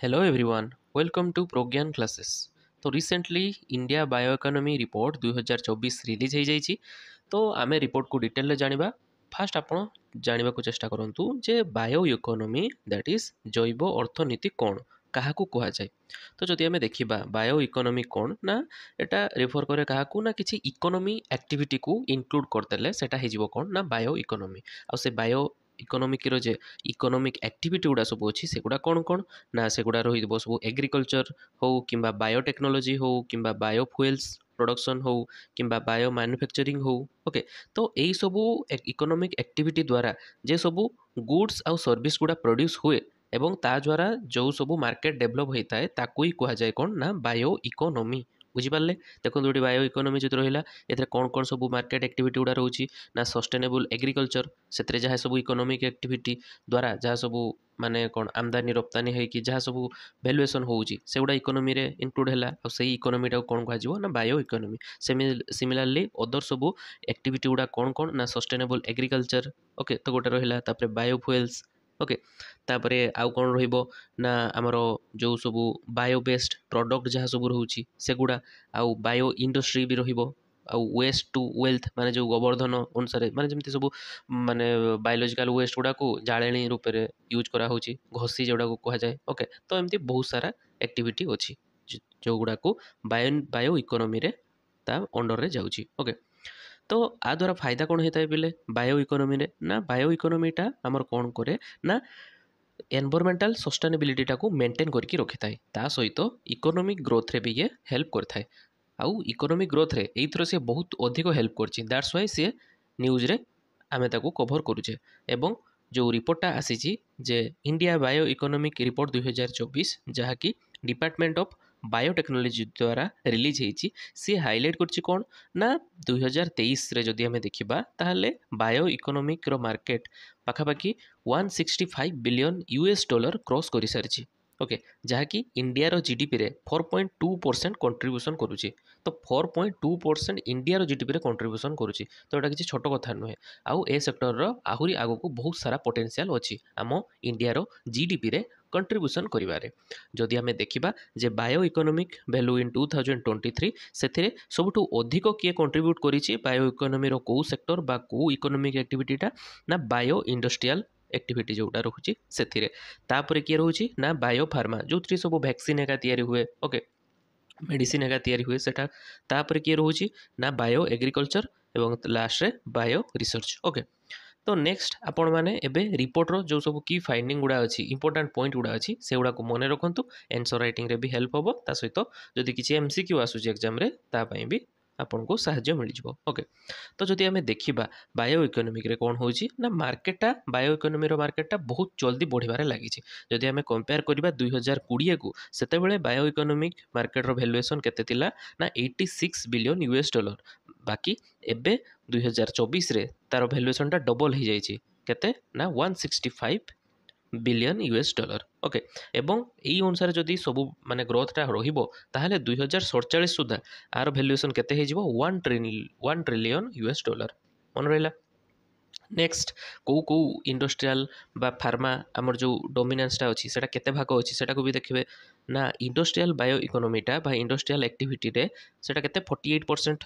Hello everyone, welcome to Progyan Classes। तो recently India bioeconomy report 2024 release हो जाइए। तो आमे रिपोर्ट को डिटेल रे जानिबा। फास्ट आपण जानिबा को चेष्टा करंतु जे बायोइकोनॉमी दैट इज जैव अर्थनीति कोन काहाकू कुहा जाय। तो जदि आमे देखिबा बायोइकोनॉमी कोन ना एटा रेफर करे काहाकू ना किछि इकोनॉमी एक्टिविटी को इंक्लूड करदेले सेटा हे जिवो कोन ना बायोइकोनॉमी। आ से बायो इकोनॉमिक रो जे इकोनॉमिक एक्टिविटी गुड़ा सब अच्छी से गुड़ा कौन कौन ना से गुड़ा रही सब एग्रीकल्चर हो कि बायोटेक्नोलोजी हो कि बायोफुएल्स प्रोडक्शन हो कि बायो मैन्युफैक्चरिंग हो। ओके, तो यही सब इकोनॉमिक एक्टिविटी द्वारा जे सब गुड्स आउ सर्विस गुड़ा प्रोड्यूस हुए एवं ता द्वारा जो सब मार्केट डेभलप होता है ताकू ही कह जाए कौन ना बायो इकोनॉमी। बुझिपारे देखो ये बायो इकोनॉमी जो रहा ए कौन कौन सब मार्केट एक्टिविटी गुड़ा रोचे ना सस्टेनेबल एग्रीकल्चर से जहाँ सब इकोनॉमिक एक्टिविटी द्वारा जहाँ सब माने कौन आमदानी रप्तानी होगी जहाँ सब भैल्युएसन होउची सेगुड़ा इकोनॉमी रे इंक्लूड है और सही इकोनॉमी टा कौन कह ना बायो इकोनॉमी। सिमिलारली अदर सब एक्टिविटी गुड़ा कौन कौन ना सस्टेनेबल एग्रीकल्चर। ओके, तो गोटे रहा तापर बायोफुएल्स। ओके, तापर आउ कौन रहिबो ना आमर जो सब बायो बेस्ड प्रोडक्ट जहाँ सब रोचे सेगुड़ा आउ बायो इंडस्ट्री भी रहिबो आउ वेस्ट टू वेल्थ माने जो गोवर्धन अनुसार माने जमती सब माने बायोलॉजिकल वेस्ट गुड़ा को जाळेणी रूप में यूज करा होची घसी जोड़ा को कहा जाए। ओके, तो एमती बहुत सारा एक्टिविटी अच्छी जो गुड़ा को बायो इकोनॉमी रे ता अंडर रे जाउची। ओके, तो आ द्वारा फायदा कौन होता है बोले बायो इकोनॉमी रे ना बायो इकोनॉमीटा आमर कौन करे ना एनवायरमेंटल सस्टेनेबिलिटी को मेंटेन करके रखी थाए ता सहित इकोनॉमिक ग्रोथ रे भी ये हेल्प करथाए। आउ इकोनॉमिक ग्रोथ रे एथर से बहुत अधिक हेल्प करछि दैट्स व्हाई से न्यूज रे आमे ताको कवर करूचे। एवं जो रिपोर्टटा आसीची जे इंडिया बायो इकोनॉमिक रिपोर्ट 2024 जहाँकि डिपार्टमेंट ऑफ बायोटेक्नोलॉजी द्वारा रिलीज होती सी हाइलाइट करछि कौन ना 2023 रे जदि आमे देखिबा ताहले बायो इकोनॉमिक रो मार्केट पाखापाखि 165 बिलियन यूएस डॉलर क्रॉस कर सारी। ओके, जहाँकि इंडिया जीडीपी रे 4.2% कंट्रीब्यूशन करुच्ची। तो 4.2% इंडिया जीडीपी रे कंट्रीब्यूशन करुच्ची, तो यहाँ किसी छोट कथा नुहे। आउ ए सेक्टर आहरी आग को बहुत सारा पोटेंशियल अच्छी आम इंडिया जीडीपी रे कंट्रीब्यूशन करिवारे। जदि आमे देखिबा जे बायो इकोनॉमिक वैल्यू इन 2023 से सबुठु अधिक किए कंट्रीब्यूट करिछि बायो इकोनॉमी रो को सेक्टर बा को इकोनॉमिक एक्टिविटीटा ना बायो इंडस्ट्रियल एक्टिविटी जोटा रोचे से किए रोचे ना बायो फार्मा जो सब वैक्सीन एका तैयारी हुए। ओके, मेडिसिन एका तैयारी हुए सेटा तापर किए रोचे ना बायो एग्रीकल्चर एवं लास्ट रे बायो रिसर्च। ओके, तो नेक्स्ट आपण मैंने एबे रिपोर्टर जो सब की फाइंडिंग गुड़ा अच्छी इंपोर्टाट पॉइंट गुड़ा अच्छी से गुड़ा को मन रखु आंसर राइटिंग रे भी हेल्प हम ता सहित जदि किसी एमसीक्यू आसूची एग्जाम रे तापाई भी आपन को साहाय्य मिल जाए। ओके, तो जदि आमे देखिबा बायो इकोनॉमिक रे कौन होची ना मार्केटटा बायो इकोनॉमी रो मार्केटटा बहुत जल्दी बढ़िबारे लागिछि। जदि आमे कंपेयर करिबा 2020 को सेतेबेले बायो इकोनॉमिक मार्केट रो वैल्यूएशन केते थिला ना 86 बिलियन यूएस डॉलर। बाकी एबे 2024 रे तार वैल्यूएशनटा डबल हो जाइए केते ना 165 बिलियन यूएस डॉलर। ओके, एवं यही अनुसार जदि सब माने ग्रोथटा रहिबो ताहले 2047 सुधा आर वैल्यूएशन केते हे जिवो 1 ट्रिलियन यूएस डॉलर। मन रहिला। नेक्स्ट को इंडस्ट्रियल बा फार्मा आमर जो डोमिनेंसटा अच्छी सेटा केते भाग अच्छी सेटा को भी देखिबे ना इंडस्ट्रियल बायो इकोनॉमीटा बा इंडस्ट्रियल एक्टिविटी रे सेटा केते 48%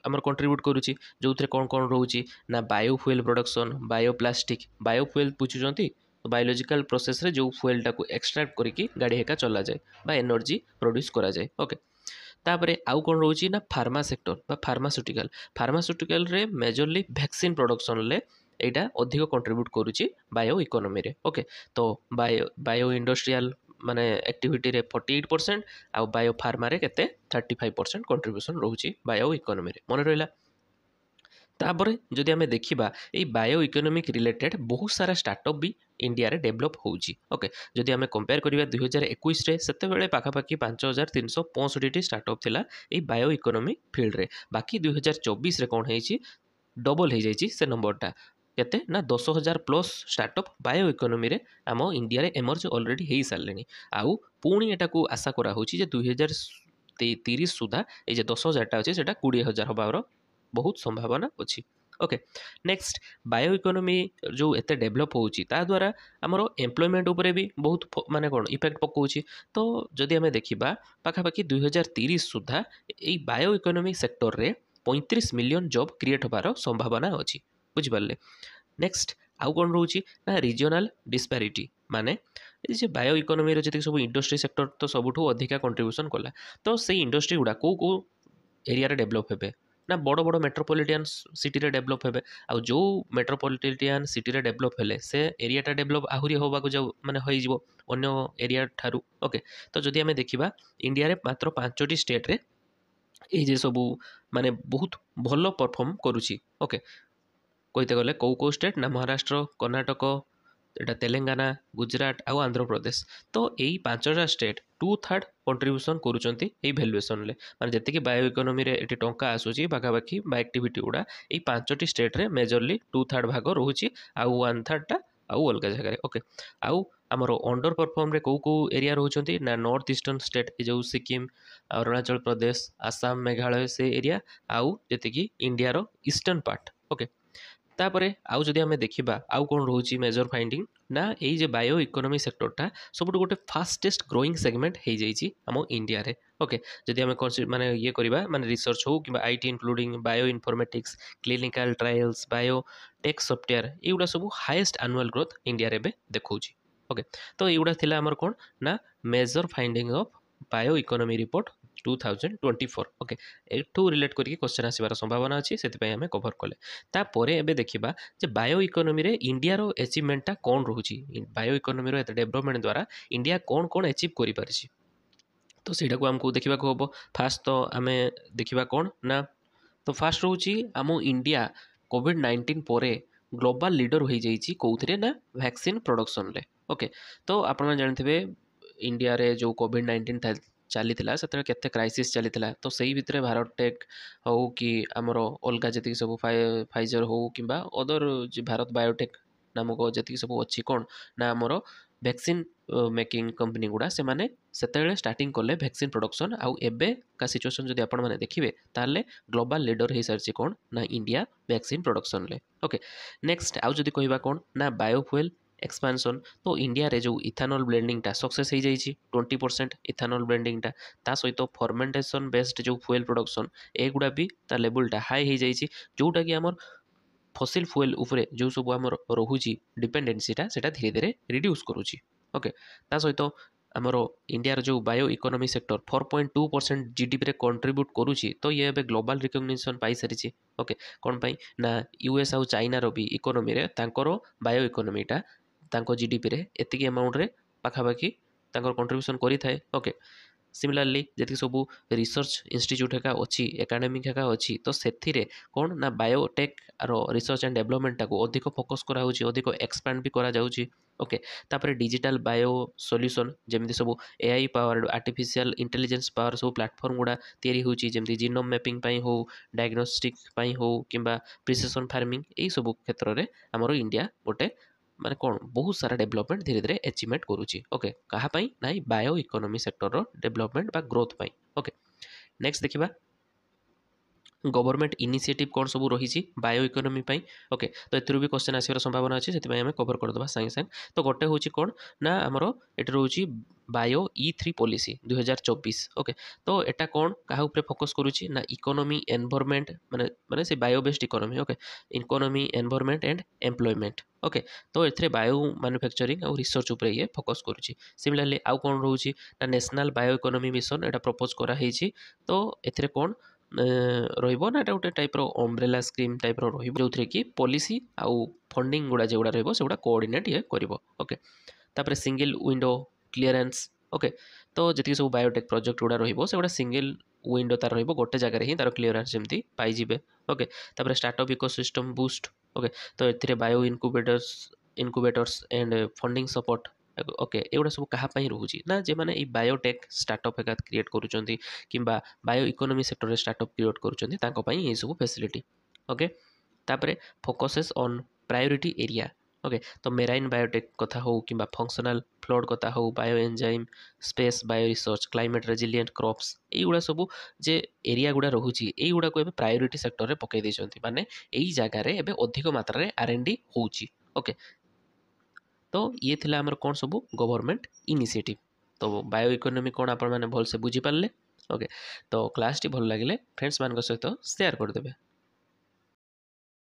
आमर कंट्रीब्यूट करुच्ची जो कौन कौन रोचे ना बायोफुएल प्रोडक्शन बायोप्लास्टिक बायोफुएल बुझुंट बायोलॉजिकल प्रोसेस रे जो फुएलटा को एक्सट्रैक्ट करके गाड़ी हेका चला जाए बा एनर्जी प्रोड्यूस करा जाए। ओके, तापरे आउ कौन रोचे ना फार्मा सेक्टर बा फार्मास्यूटिकल रे मेजरली वैक्सीन प्रोडक्शन ले एटा अधिक कंट्रीब्यूट करुच्ची बायो इकोनॉमी रे। ओके, तो बायो इंडस्ट्रियल माने एक्टिविटी रे 48% आउ बायो फार्मा रे केते 35% कंट्रीब्यूशन रोची बायो इकोनॉमी रे। मन रहिला। तापर जदि आमे देखिबा ए बायो इकोनॉमिक रिलेटेड बहुत सारा स्टार्टअप भी इंडिया रे डेवलप होउची। ओके, जदि आमे कंपेयर करिबा 2021 रे सेते बेले पाखापाखि 5365 स्टार्टअप थिला ए बायो इकोनॉमिक फील्ड रे। बाकी 2024 रे कोन हेची डबल हो जाइए से नंबरटा केते ना 10,000 प्लस स्टार्टअप बायो इकोनॉमी रे आम इंडिया रे एमर्ज ऑलरेडी हो सारे। आउ पुणी एटा को आशा करा होची जे 2030 सुधा ये 10,000 अच्छे से 20,000 हबार बहुत संभावना अच्छी। ओके नेक्स्ट बायो इकोनोमी जो एते डेभलप होउची ता द्वारा हमरो एम्प्लॉयमेंट उपरे भी बहुत माने कोन इफेक्ट पकोउची तो जदि हमें देखिबा पाखापाखि 2030 सुधा एई बायो इकोनोमी सेक्टर रे 35 मिलियन जॉब क्रिएट होबार संभावना अछि बुझि पारले नेक्स्ट आउ कौन रोचे ना रिजनाल डिस्पारिटी माने जे बायो इकोनोमी जी सब इंडस्ट्री सेक्टर तो सबुठ अधिका कंट्रीब्यूशन कला तो से इंडस्ट्री गुड़ा कौ एरिया डेभलप हे ना बड़ बड़ मेट्रोपोलिटान सिटी रे डेभलप हे आउ जो मेट्रोपोलिटान सिटी रे डेभलप हेले से एरियाटा डेभलप आहुरी होबाक जाऊ माने होई जिवो अन्य एरिया ठारू ओके तो जदि आमे देखिबा इंडिया रे मात्र 5टी स्टेट रे এই যে ସବୁ ମାନେ ବହୁତ ଭଲ ପରଫର୍ମ କରୁଛି ଓକେ କହିते गले कौ कौ स्टेट ना महाराष्ट्र कर्णाटक एटा तेलंगाना गुजरात आउ आंध्र प्रदेश तो यही 5टा स्टेट 2/3 कंट्रीब्यूशन करुँच भैल्युएसन माने जी बायो इकोनोमी रे एटी टंका आसूची पाखापाखि बा एक्टिविटी गुड़ा यही 5टी स्टेट रे मेजरली 2/3 भाग रोचे आउ 1/3 आउ अलग जगह ओके आउ आमर अंडर परफॉर्म रे कौ एरिया रोचंती ना नॉर्थ ईस्टर्न स्टेट जो सिक्किम अरुणाचल प्रदेश आसाम मेघालय से एरिया आउ जी इंडिया रो ईस्टर्न पार्ट ओके तापरे आउ जदि आमे देखिबा आउ कोन रोची मेजर फाइंडिंग ना एई जे बायो इकोनोमी सेक्टरटा सबुठ गोटे फास्टेस्ट ग्रोइंग सेगमेंट हो जाइए आम इंडिया रे ओके जदि आमे माने ये करबा माने रिसर्च हो कि IT including bio informatics clinical trials bio tech software एगुड़ा सब हाईएस्ट एनुअल ग्रोथ इंडिया रे देखौची ओके तो एगुड़ा थिला हमर कोन ना major finding of bio economy report 2024 okay एठू रिलेट करके क्वेश्चन आसीबार संभावना अच्छी से आम कभर कले तापर एबे देखिबा जे बायो इकोनोमी रे इंडिया रो अचीवमेंटा कौन रोची बायो इकोनोमी रो एत डेवलपमेंट द्वारा इंडिया कौन कौन अचीव करि पारिछि तो सेटा को हमको देखिबा को हबो फास्ट तो आमे देखिबा कौन ना तो फास्ट रोची आम इंडिया कोविड-19 परे ग्लोबल लीडर हो जाइए कौथिरे ना वैक्सीन प्रोडक्शन रे ओके तो आपण जानथिबे इंडिया रे जो कोविड-19 चली से क्राइसिस चली तो सही भितर भारत टेक हो कि आमर अलग जी सब फाइजर हो कि अदर भारत बायोटेक नामक जी सब अच्छी कौन ना आमर वैक्सीन मेकिंग कंपनी गुड़ा से माने स्टार्टिंग कले वैक्सीन प्रोडक्शन आउ एबे का सिचुएशन जदि आपण माने देखिबे ताले ग्लोबल लीडर हो सारी कौन ना इंडिया वैक्सीन प्रोडक्शन ले ओके नेक्स्ट आउ जदि कहबा कौन ना बायोफ्यूएल एक्सपांशन तो इंडिया रे जो इथानॉल ब्लेंडिंगटा सक्सेस हो जाइए 20% इथानॉल ब्लेंडिंगटा ता सहित फर्मेंटेशन बेस्ड जो फुएल प्रोडक्शन एगुड़ा भी ता लेवलटा हाई हो जाइए जोटा कि आमर फसिल फुएल उपरे जो सब आमर रोची डिपेंडेंसीटा सेटा धीरे धीरे रिड्यूस करुच्ची ओके ता सहित आमर इंडिया जो बायो इकोनोमी सेक्टर 4.2% जीडीपी रे कंट्रीब्यूट करुच्ची तो ये एबे ग्लोबल रिकग्निशन पाई सारी ओके कौन पाई ना यूएस आउ चाइना रो भी इकोनोमी रे तांकर बायो इकोनोमीटा तांको जीडीपी रे एतिकी अमाउंट रे पाखापाखि तांकर कंट्रीब्यूशन करि थाए ओके सिमिलारली जी सब रिसर्च इंस्टीट्यूट हेका अच्छी एकाडेमिक हेका अच्छी तो से कौन ना बायोटेक आरो रिसर्च एंड डेवलपमेंट को अधिक फोकस करा अधिक एक्सपांड भी करा जाउची ओके तापर डिजिटल बायो सॉल्यूशन जमी सब AI power artificial intelligence power सब प्लेटफॉर्म गुड़ा तैयारी होची जमी जीनोम मैपिंग पाई हो डायग्नोस्टिक पाई हो किंबा प्रिसिजन फार्मिंग यही सब क्षेत्र में आमर इंडिया गोटे माने कौन बहुत सारा डेवलपमेंट धीरे धीरे अचीवमेंट करुच्ची ओके कहाँ ना बायो इकोनोमी सेक्टर डेवलपमेंट बा ग्रोथ पाई ओके नेक्स्ट देखिबा गवर्नमेंट इनिशिएटिव कौन सब रही बायो इकोनोमी पाई ओके तो एथुरु भी क्वेश्चन आसार संभावना अच्छी से आम कवर करदे सागे सागे तो गोटे हूँ कौन ना आमर ये रोचे बायो E3 पॉलिसी 2024 ओके तो एटा कौन क्या फोकस करुच्ची ना इकोनोमी एनवायरनमेंट माने माने से bio based economy okay economy environment and employment okay तो ये बायो मैन्युफैक्चरिंग और रिसर्च उपर ये फोकस करुच्ची सिमिलरली आउ कौन रोचे ना नेशनल बायो इकोनोमी मिशन एटा प्रपोज कराई तो ए कौन रहिबो ना गोटे टाइप्र अम्ब्रेला स्कीम टाइप्र जो कि पॉलिसी आउ फंडिंग गुड़ा जो रहिबो सेगुड़ा कोऑर्डिनेट ये करिवो ओके तापर सिंगल विंडो क्लीयरेंस ओके तो जी सब बायोटेक प्रोजेक्ट गुड़ा रहिबो सेगुड़ा सिंगल विंडो तार रहिबो गोटे जगह ही तार क्लीयरेंस जमती पाई जिवे ओके तापर स्टार्टअप इकोसिस्टम बूस्ट ओके तो एथिरे bio incubators and funding support okay एगुड़ा सब कहाँ रोचे ना जे मैंने बायोटेक स्टार्टअप एका क्रिएट करुँच कि bio economy sector startup create करुँच सब फैसिलिटी ओके तापर focuses on priority area okay तो मेराइन बायोटेक कथा हो कि फंक्शनल फ्लड कथा हो bio enzyme space bio research climate resilient crops एगुड़ा सब जे एरिया गुड़ा रोचे युवा को प्रायोरीटी सेक्टर में पकई देते माने यही जगार एवं अधिक मात्रा रे R&D होची ओके तो ये थिला हमर कौन सब गवर्नमेंट इनिशिएटिव तो बायो इकोनॉमी कौन आपण माने भल से बुझी पारले ओके तो क्लास टी भल लागिले फ्रेंड्स मान सहित शेयर कर देबे।